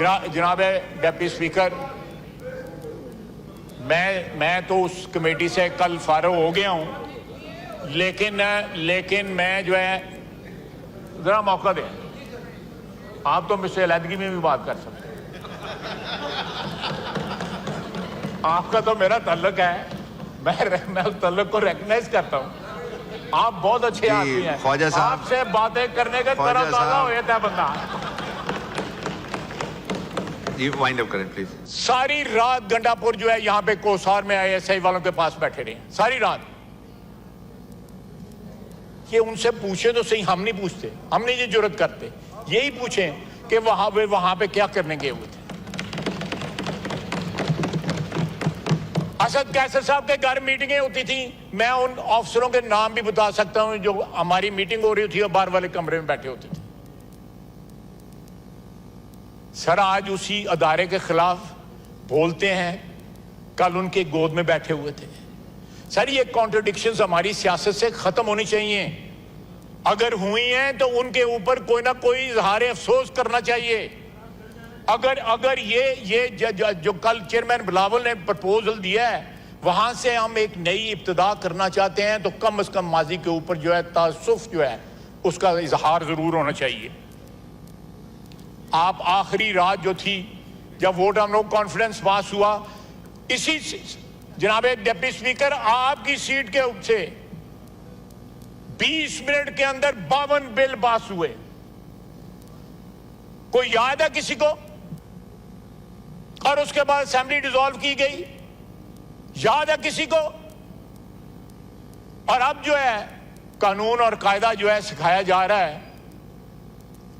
जनाब deputy speaker, मैं तो उस कमेटी से कल फारग हो गया हूं, लेकिन मैं जो है जरा मौका दें, आप तो मुझसे अलहदगी में भी बात कर सकते हैं। आपका तो मेरा ताल्लुक है, मैं उस ताल्लुक को रिकॉग्नाइज करता हूं। आप बहुत अच्छे आदमी हैं, ख्वाजा साहब, आपसे बातें करने का तरह ताजा हो जाता है बंदा। वाइंड अप करें प्लीज। सारी रात गंडापुर जो है यहाँ पे कोसार में ISI वालों के पास बैठे रहे सारी रात। ये उनसे पूछे तो सही, हम नहीं पूछते, हम नहीं ये जुर्रत करते। यही पूछें कि वहां पे क्या करने गए हुए थे। असद कैसर साहब के घर मीटिंगें होती थी, मैं उन अफसरों के नाम भी बता सकता हूं जो हमारी मीटिंग हो रही थी और बाहर वाले कमरे में बैठे होते थे। सर आज उसी अदारे के खिलाफ बोलते हैं, कल उनके गोद में बैठे हुए थे। सर ये कॉन्ट्रडिक्शंस हमारी सियासत से खत्म होनी चाहिए। अगर हुई हैं तो उनके ऊपर कोई ना कोई इजहार अफसोस करना चाहिए। अगर ये जो कल चेयरमैन बिलावल ने प्रपोजल दिया है, वहां से हम एक नई इब्तिदा करना चाहते हैं, तो कम से कम माजी के ऊपर जो है तासुफ जो है उसका इजहार जरूर होना चाहिए। आप आखिरी रात जो थी जब वोट ऑफ नो कॉन्फिडेंस पास हुआ, इसी जनाब डिप्टी स्पीकर आपकी सीट के से 20 मिनट के अंदर 52 बिल पास हुए। कोई याद है किसी को? और उसके बाद असेंबली डिसॉल्व की गई, याद है किसी को? और अब जो है कानून और कायदा जो है सिखाया जा रहा है।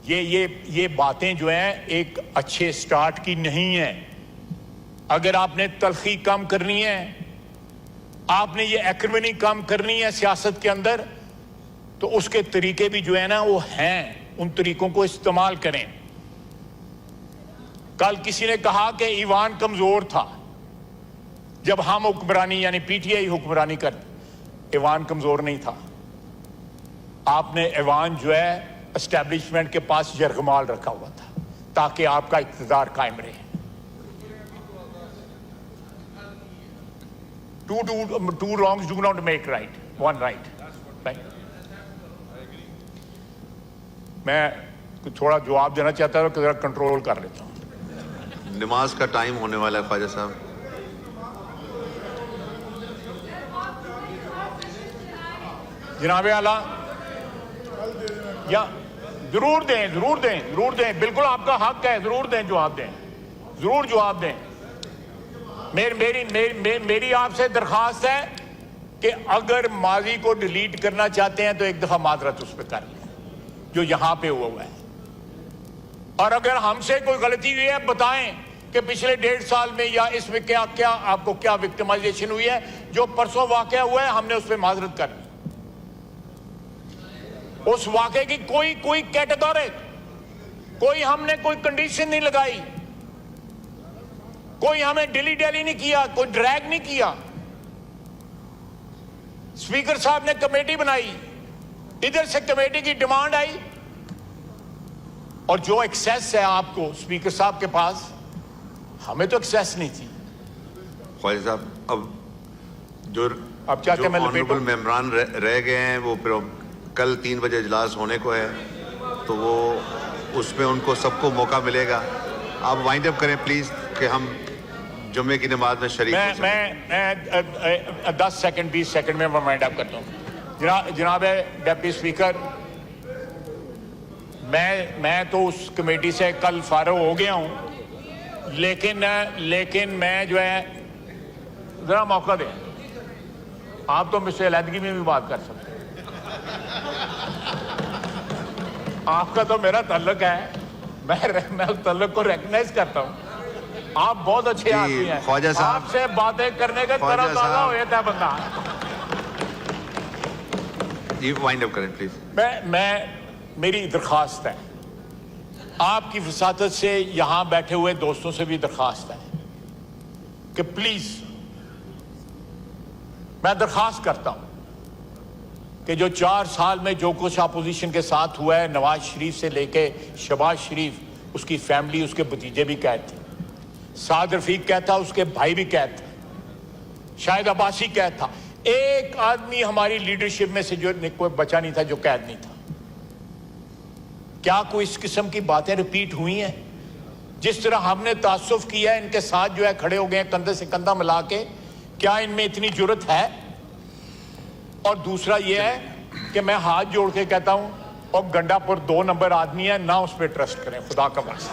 ये बातें जो हैं एक अच्छे स्टार्ट की नहीं है। अगर आपने तलखी कम करनी है, आपने ये एक्रिमनी कम करनी है सियासत के अंदर, तो उसके तरीके भी जो है ना वो हैं, उन तरीकों को इस्तेमाल करें। कल किसी ने कहा कि ईवान कमजोर था जब हम हुक्मरानी यानी PTI हुक्मरानी करते। ईवान कमजोर नहीं था। आपने ईवान जो है एस्टेब्लिशमेंट के पास यरगमाल रखा हुआ था ताकि आपका इक़्तिदार कायम रहे। Two wrongs do not make right, one right. मैं थोड़ा जवाब देना चाहता हूं, जरा कंट्रोल कर लेता हूं। नमाज का टाइम होने वाला है ख्वाजा साहब। जनाब आला या जरूर दें, बिल्कुल आपका हक है, जरूर दें, जवाब दें। मेरी आपसे दरखास्त है कि अगर माजी को डिलीट करना चाहते हैं तो एक दफा माजरत उस पर कर लें जो यहां पे हुआ है। और अगर हमसे कोई गलती हुई है बताएं कि पिछले 1.5 साल में या इसमें क्या आपको क्या विक्टिमाइजेशन हुई है। जो परसों वाकया हुआ है हमने उस पर माजरत कर ली। उस वाकये की कोई कैटेगरी, कोई हमने कोई कंडीशन नहीं लगाई, कोई हमें डिली डेली नहीं किया, कोई ड्रैग नहीं किया। स्पीकर साहब ने कमेटी बनाई, इधर से कमेटी की डिमांड आई, और जो एक्सेस है आपको स्पीकर साहब के पास, हमें तो एक्सेस नहीं थी। ख्वाजा साहब अब क्या ऑनरेबल मेंबरान रह गए हैं, वो फिर कल 3 बजे इजलास होने को है, तो वो उसमें उनको सबको मौका मिलेगा। आप वाइंड अप करें प्लीज कि हम जुम्मे की नमाज में शरीक हो सकें। मैं 10 सेकंड 20 सेकंड में वाइंड अप करता हूँ। जनाब डिप्टी स्पीकर, मैं तो उस कमेटी से कल फारग हो गया हूँ, लेकिन मैं जो है जरा मौका दें, आप तो मुझसे अलहदगी में भी बात कर सकते हैं। आपका तो मेरा ताल्लुक है, मैं उस ताल्लुक को रिकॉग्नाइज करता हूं। आप बहुत अच्छे आदमी हैं, ख्वाजा साहब, आपसे बातें करने का तरह ताजा हो जाता है बंदा। वाइंड अप करें प्लीज। मेरी दरखास्त है, आपकी वसातत से यहां बैठे हुए दोस्तों से भी दरखास्त है कि प्लीज, मैं दरखास्त करता हूं कि जो 4 साल में जो कुछ अपोजिशन के साथ हुआ है, नवाज शरीफ से लेके शहबाज शरीफ, उसकी फैमिली, उसके भतीजे भी कैद थे। साद रफीक कैद था, उसके भाई भी कैद थे, शायद अब्बासी कैद था। एक आदमी हमारी लीडरशिप में से जो कोई बचा नहीं था जो कैद नहीं था। क्या कोई इस किस्म की बातें रिपीट हुई हैं? जिस तरह हमने तासुफ किया है, इनके साथ जो है खड़े हो गए हैं कंधे से कंधा मिला के, क्या इनमें इतनी जुर्रत है? और दूसरा यह है कि मैं हाथ जोड़ के कहता हूं, और गंडापुर 2 नंबर आदमी है ना, उस पर ट्रस्ट करें, खुदा का वास्ता।